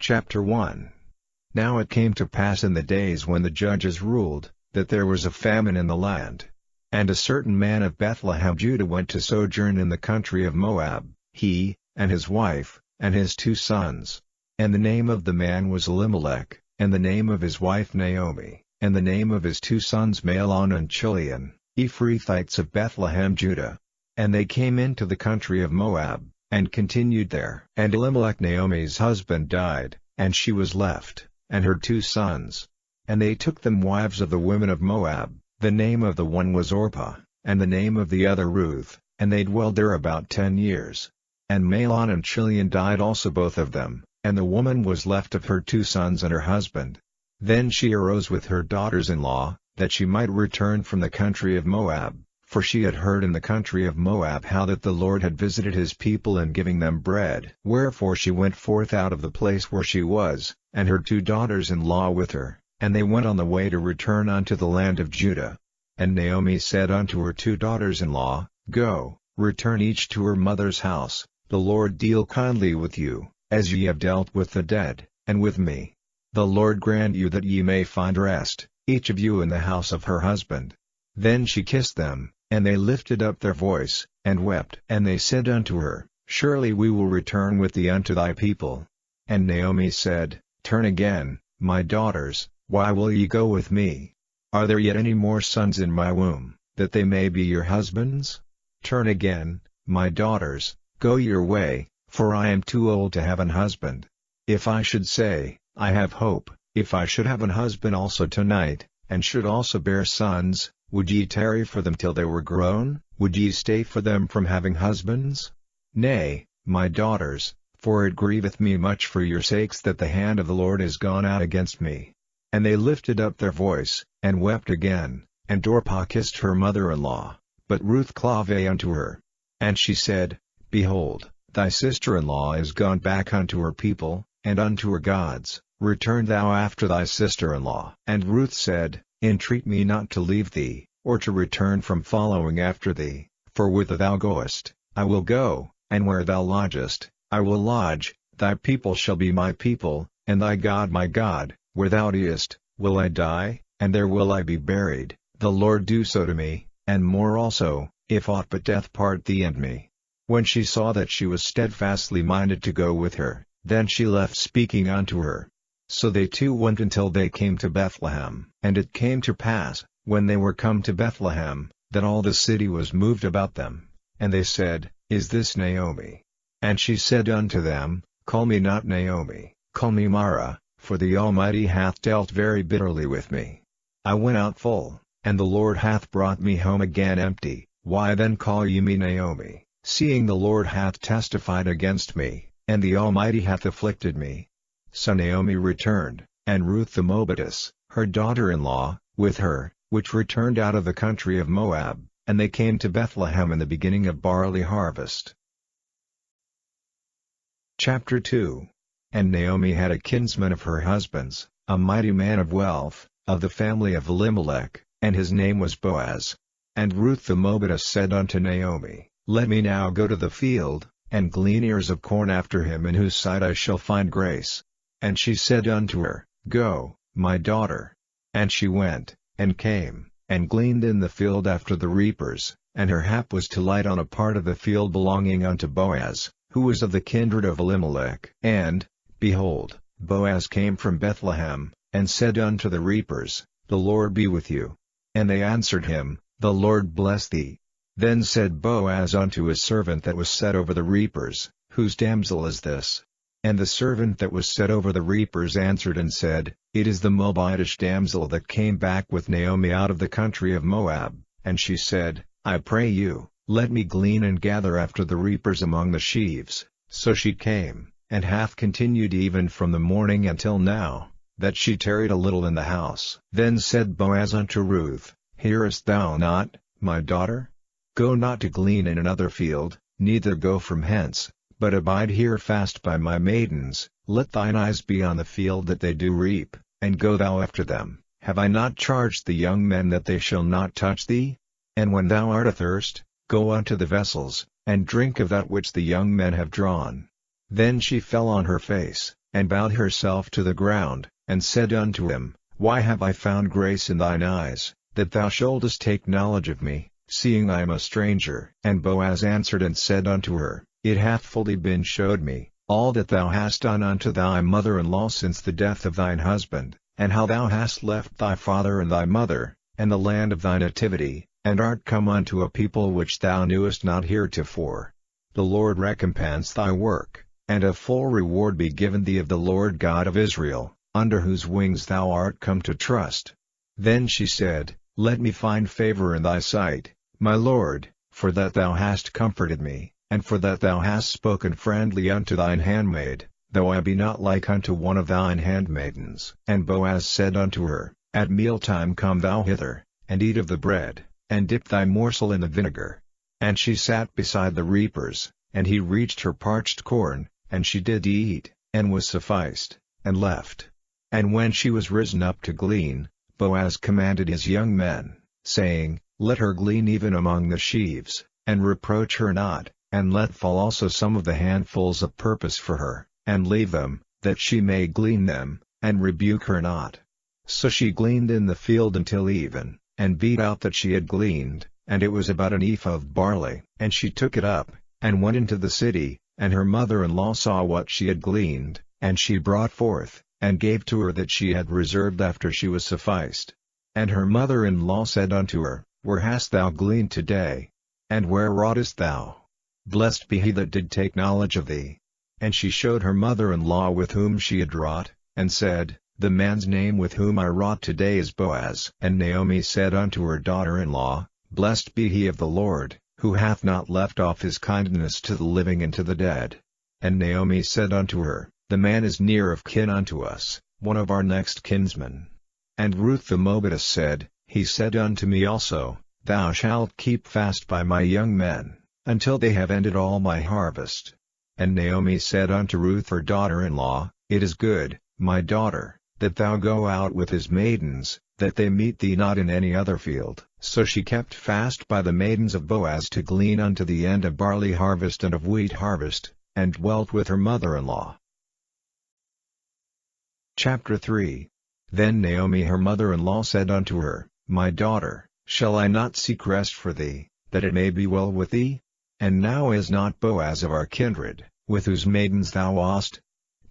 Chapter 1. Now it came to pass in the days when the judges ruled, that there was a famine in the land. And a certain man of Beth-lehem-judah went to sojourn in the country of Moab, he, and his wife, and his 2 sons. And the name of the man was Elimelech, and the name of his wife Naomi, and the name of his 2 sons Mahlon and Chilion, Ephrathites of Beth-lehem-judah. And they came into the country of Moab, and continued there. And Elimelech Naomi's husband died, and she was left, and her 2 sons. And they took them wives of the women of Moab, the name of the one was Orpah, and the name of the other Ruth, and they dwelled there about 10 years. And Mahlon and Chilion died also both of them, and the woman was left of her 2 sons and her husband. Then she arose with her daughters-in-law, that she might return from the country of Moab. For she had heard in the country of Moab how that the Lord had visited his people in giving them bread. Wherefore she went forth out of the place where she was, and her 2 daughters-in-law with her, and they went on the way to return unto the land of Judah. And Naomi said unto her 2 daughters-in-law, Go, return each to her mother's house, the Lord deal kindly with you, as ye have dealt with the dead, and with me. The Lord grant you that ye may find rest, each of you in the house of her husband. Then she kissed them. And they lifted up their voice, and wept. And they said unto her, Surely we will return with thee unto thy people. And Naomi said, Turn again, my daughters, why will ye go with me? Are there yet any more sons in my womb, that they may be your husbands? Turn again, my daughters, go your way, for I am too old to have an husband. If I should say, I have hope, if I should have an husband also tonight, and should also bear sons, would ye tarry for them till they were grown? Would ye stay for them from having husbands? Nay, my daughters, for it grieveth me much for your sakes that the hand of the Lord is gone out against me. And they lifted up their voice, and wept again, and Orpah kissed her mother-in-law, but Ruth clave unto her. And she said, Behold, thy sister-in-law is gone back unto her people, and unto her gods, return thou after thy sister-in-law. And Ruth said, Entreat me not to leave thee, or to return from following after thee, for whither thou goest, I will go, and where thou lodgest, I will lodge. Thy people shall be my people, and thy God my God. Where thou deest, will I die, and there will I be buried. The Lord do so to me, and more also, if aught but death part thee and me. When she saw that she was steadfastly minded to go with her, then she left speaking unto her. So they 2 went until they came to Bethlehem. And it came to pass, when they were come to Bethlehem, that all the city was moved about them. And they said, Is this Naomi? And she said unto them, Call me not Naomi, call me Mara, for the Almighty hath dealt very bitterly with me. I went out full, and the Lord hath brought me home again empty. Why then call ye me Naomi, seeing the Lord hath testified against me, and the Almighty hath afflicted me? So Naomi returned, and Ruth the Moabitess, her daughter-in-law, with her, which returned out of the country of Moab, and they came to Bethlehem in the beginning of barley harvest. Chapter 2. And Naomi had a kinsman of her husband's, a mighty man of wealth, of the family of Elimelech, and his name was Boaz. And Ruth the Moabitess said unto Naomi, Let me now go to the field, and glean ears of corn after him in whose sight I shall find grace. And she said unto her, Go, my daughter. And she went, and came, and gleaned in the field after the reapers, and her hap was to light on a part of the field belonging unto Boaz, who was of the kindred of Elimelech. And, behold, Boaz came from Bethlehem, and said unto the reapers, The Lord be with you. And they answered him, The Lord bless thee. Then said Boaz unto his servant that was set over the reapers, Whose damsel is this? And the servant that was set over the reapers answered and said, It is the Moabitish damsel that came back with Naomi out of the country of Moab. And she said, I pray you, let me glean and gather after the reapers among the sheaves. So she came, and hath continued even from the morning until now, that she tarried a little in the house. Then said Boaz unto Ruth, Hearest thou not, my daughter? Go not to glean in another field, neither go from hence, but abide here fast by my maidens. Let thine eyes be on the field that they do reap, and go thou after them. Have I not charged the young men that they shall not touch thee? And when thou art athirst, go unto the vessels, and drink of that which the young men have drawn. Then she fell on her face, and bowed herself to the ground, and said unto him, Why have I found grace in thine eyes, that thou shouldest take knowledge of me, seeing I am a stranger? And Boaz answered and said unto her, It hath fully been showed me, all that thou hast done unto thy mother-in-law since the death of thine husband, and how thou hast left thy father and thy mother, and the land of thy nativity, and art come unto a people which thou knewest not heretofore. The Lord recompense thy work, and a full reward be given thee of the Lord God of Israel, under whose wings thou art come to trust. Then she said, Let me find favor in thy sight, my lord, for that thou hast comforted me, and for that thou hast spoken friendly unto thine handmaid, though I be not like unto one of thine handmaidens. And Boaz said unto her, At mealtime come thou hither, and eat of the bread, and dip thy morsel in the vinegar. And she sat beside the reapers, and he reached her parched corn, and she did eat, and was sufficed, and left. And when she was risen up to glean, Boaz commanded his young men, saying, Let her glean even among the sheaves, and reproach her not, and let fall also some of the handfuls of purpose for her, and leave them, that she may glean them, and rebuke her not. So she gleaned in the field until even, and beat out that she had gleaned, and it was about an ephah of barley. And she took it up, and went into the city, and her mother-in-law saw what she had gleaned, and she brought forth, and gave to her that she had reserved after she was sufficed. And her mother-in-law said unto her, Where hast thou gleaned today? And where wroughtest thou? Blessed be he that did take knowledge of thee. And she showed her mother-in-law with whom she had wrought, and said, The man's name with whom I wrought today is Boaz. And Naomi said unto her daughter-in-law, Blessed be he of the Lord, who hath not left off his kindness to the living and to the dead. And Naomi said unto her, The man is near of kin unto us, one of our next kinsmen. And Ruth the Moabitess said, He said unto me also, Thou shalt keep fast by my young men, until they have ended all my harvest. And Naomi said unto Ruth her daughter-in-law, It is good, my daughter, that thou go out with his maidens, that they meet thee not in any other field. So she kept fast by the maidens of Boaz to glean unto the end of barley harvest and of wheat harvest, and dwelt with her mother-in-law. Chapter 3. Then Naomi her mother-in-law said unto her, My daughter, shall I not seek rest for thee, that it may be well with thee? And now is not Boaz of our kindred, with whose maidens thou wast?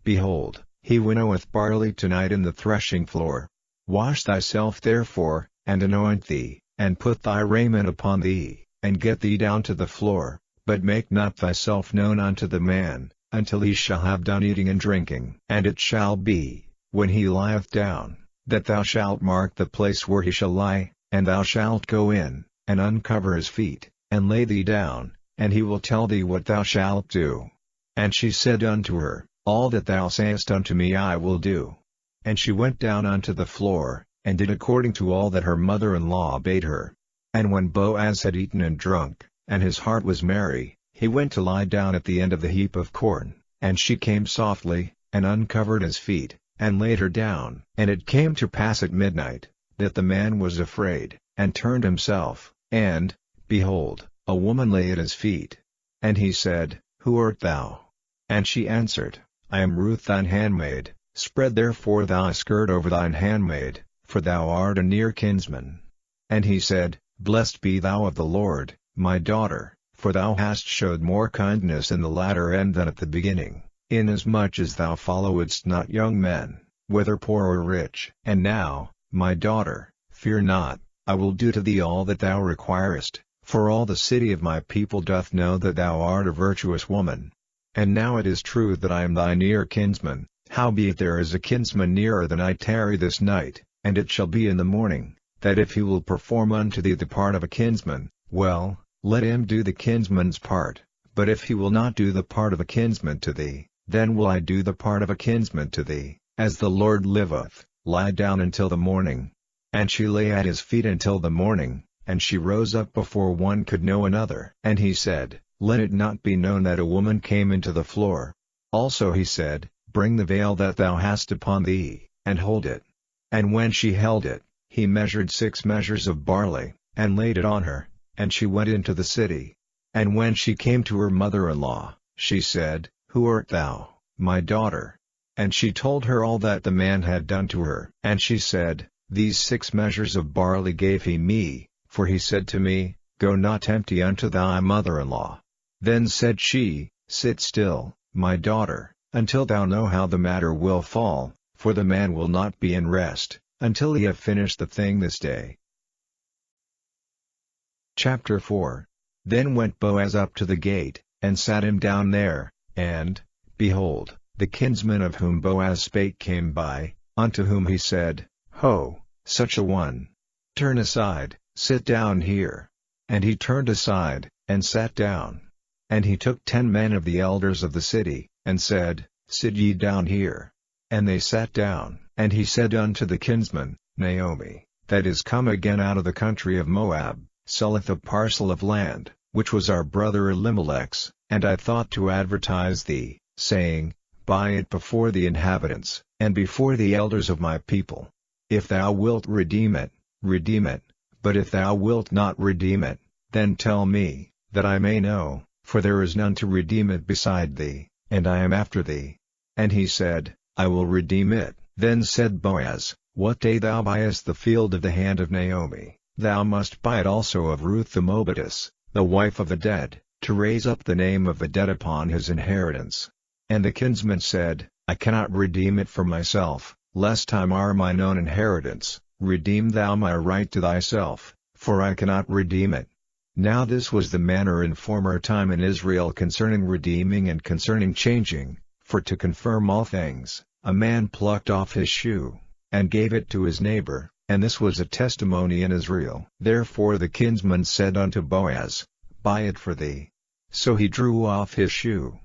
Behold, he winnoweth barley tonight in the threshing floor. Wash thyself therefore, and anoint thee, and put thy raiment upon thee, and get thee down to the floor, but make not thyself known unto the man, until he shall have done eating and drinking. And it shall be, when he lieth down, that thou shalt mark the place where he shall lie, and thou shalt go in, and uncover his feet, and lay thee down, and he will tell thee what thou shalt do. And she said unto her, All that thou sayest unto me I will do. And she went down unto the floor, and did according to all that her mother-in-law bade her. And when Boaz had eaten and drunk, and his heart was merry, he went to lie down at the end of the heap of corn, and she came softly, and uncovered his feet, and laid her down. And it came to pass at midnight, that the man was afraid, and turned himself, and, behold, a woman lay at his feet. And he said, Who art thou? And she answered, I am Ruth thine handmaid. Spread therefore thou a skirt over thine handmaid, for thou art a near kinsman. And he said, Blessed be thou of the Lord, my daughter, for thou hast showed more kindness in the latter end than at the beginning, inasmuch as thou followedst not young men, whether poor or rich. And now, my daughter, fear not, I will do to thee all that thou requirest, for all the city of my people doth know that thou art a virtuous woman. And now it is true that I am thy near kinsman, howbeit there is a kinsman nearer than I tarry this night, and it shall be in the morning, that if he will perform unto thee the part of a kinsman, well, let him do the kinsman's part, but if he will not do the part of a kinsman to thee, then will I do the part of a kinsman to thee. As the Lord liveth, lie down until the morning. And she lay at his feet until the morning, and she rose up before one could know another. And he said, Let it not be known that a woman came into the floor. Also he said, Bring the veil that thou hast upon thee, and hold it. And when she held it, he measured 6 measures of barley, and laid it on her, and she went into the city. And when she came to her mother-in-law, she said, Who art thou, my daughter? And she told her all that the man had done to her. And she said, These 6 measures of barley gave he me, for he said to me, Go not empty unto thy mother-in-law. Then said she, Sit still, my daughter, until thou know how the matter will fall, for the man will not be in rest, until he have finished the thing this day. Chapter 4. Then went Boaz up to the gate, and sat him down there, and, behold, the kinsman of whom Boaz spake came by, unto whom he said, Ho, such a one! Turn aside, sit down here. And he turned aside, and sat down. And he took 10 men of the elders of the city, and said, Sit ye down here. And they sat down. And he said unto the kinsman, Naomi, that is come again out of the country of Moab, selleth a parcel of land, which was our brother Elimelech's, and I thought to advertise thee, saying, Buy it before the inhabitants, and before the elders of my people. If thou wilt redeem it, but if thou wilt not redeem it, then tell me, that I may know, for there is none to redeem it beside thee, and I am after thee. And he said, I will redeem it. Then said Boaz, What day thou buyest the field of the hand of Naomi, thou must buy it also of Ruth the Moabitess, the wife of the dead, to raise up the name of the dead upon his inheritance. And the kinsman said, I cannot redeem it for myself, lest I mar mine own inheritance. Redeem thou my right to thyself, for I cannot redeem it. Now this was the manner in former time in Israel concerning redeeming and concerning changing, for to confirm all things, a man plucked off his shoe, and gave it to his neighbor, and this was a testimony in Israel. Therefore the kinsman said unto Boaz, Buy it for thee. So he drew off his shoe.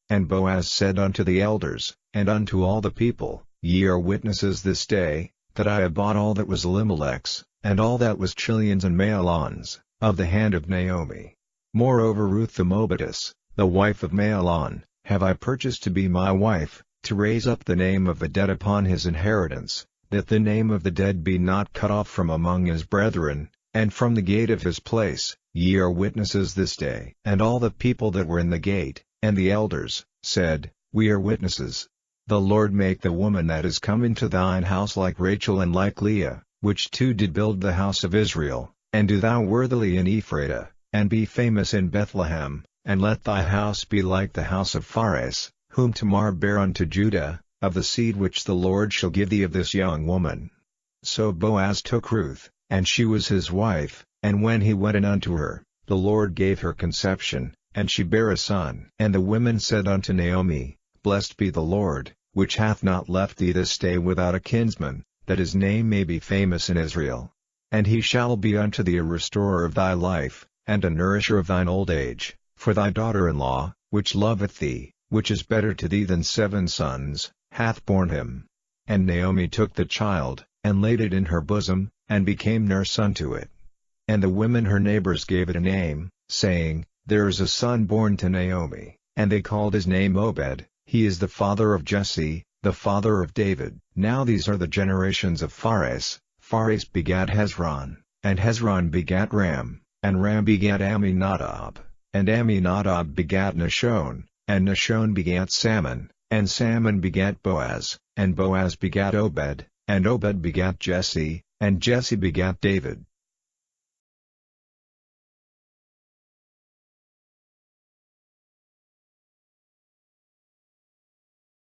And Boaz said unto the elders, and unto all the people, Ye are witnesses this day, that I have bought all that was Elimelech's, and all that was Chilion's and Mahlon's, of the hand of Naomi. Moreover Ruth the Moabitess, the wife of Mahlon, have I purchased to be my wife, to raise up the name of the dead upon his inheritance, that the name of the dead be not cut off from among his brethren, and from the gate of his place. Ye are witnesses this day. And all the people that were in the gate, and the elders, said, We are witnesses. The Lord make the woman that is come into thine house like Rachel and like Leah, which two did build the house of Israel, and do thou worthily in Ephratah, and be famous in Beth-lehem, and let thy house be like the house of Phares, whom Tamar bare unto Judah, of the seed which the Lord shall give thee of this young woman. So Boaz took Ruth, and she was his wife, and when he went in unto her, the Lord gave her conception, and she bare a son. And the women said unto Naomi, Blessed be the Lord, which hath not left thee this day without a kinsman, that his name may be famous in Israel. And he shall be unto thee a restorer of thy life, and a nourisher of thine old age, for thy daughter-in-law, which loveth thee, which is better to thee than 7 sons, hath borne him. And Naomi took the child, and laid it in her bosom, and became nurse unto it. And the women her neighbors gave it a name, saying, There is a son born to Naomi, and they called his name Obed. He is the father of Jesse, the father of David. Now these are the generations of Phares. Phares begat Hezron, and Hezron begat Ram, and Ram begat Amminadab, and Amminadab begat Nahshon, and Nahshon begat Salmon, and Salmon begat Boaz, and Boaz begat Obed, and Obed begat Jesse, and Jesse begat David.